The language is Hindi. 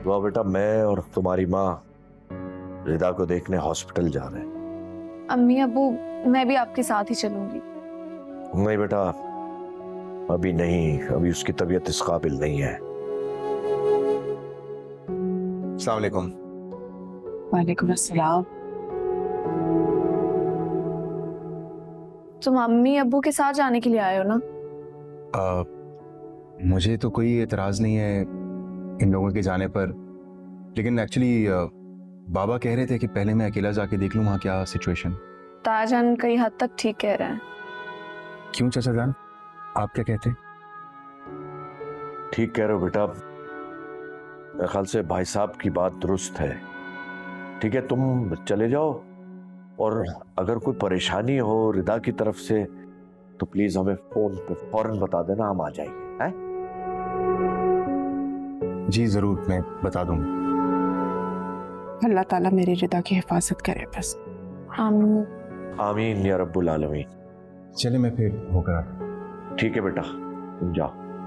वो बेटा, मैं और तुम्हारी माँ रिदा को देखने हॉस्पिटल जा रहे हैं। अम्मी अब्बू, मैं भी आपके साथ ही चलूंगी। नहीं बेटा, अभी नहीं, अभी उसकी तबीयत इस काबिल नहीं है। अस्सलाम वालेकुम। वालेकुम अस्सलाम। तुम अम्मी अब्बू के साथ जाने के लिए आए हो ना? मुझे तो कोई एतराज़ नहीं है इन लोगों के जाने पर, लेकिन एक्चुअली बाबा कह रहे थे कि पहले मैं अकेला जाके देख लूँ वहाँ क्या सिचुएशन। ताजन कई हद तक ठीक कह रहे हैं। क्यों चाचा जान, आप क्या कहते हैं? ठीक कह रहे हो बेटा, मेरे ख्याल से भाई साहब की बात दुरुस्त है। ठीक है, तुम चले जाओ, और अगर कोई परेशानी हो रिदा की तरफ से तो प्लीज हमें फोन पे फौरन बता देना, हम आ जाएंगे। हैं? जी ज़रूर, मैं बता दूँगा। अल्लाह ताला मेरी रिदा की हिफाजत करे बस। आमीन या रब्बुल आलमीन। चले मैं फिर होकर आता हूँ। ठीक है बेटा, तुम जाओ।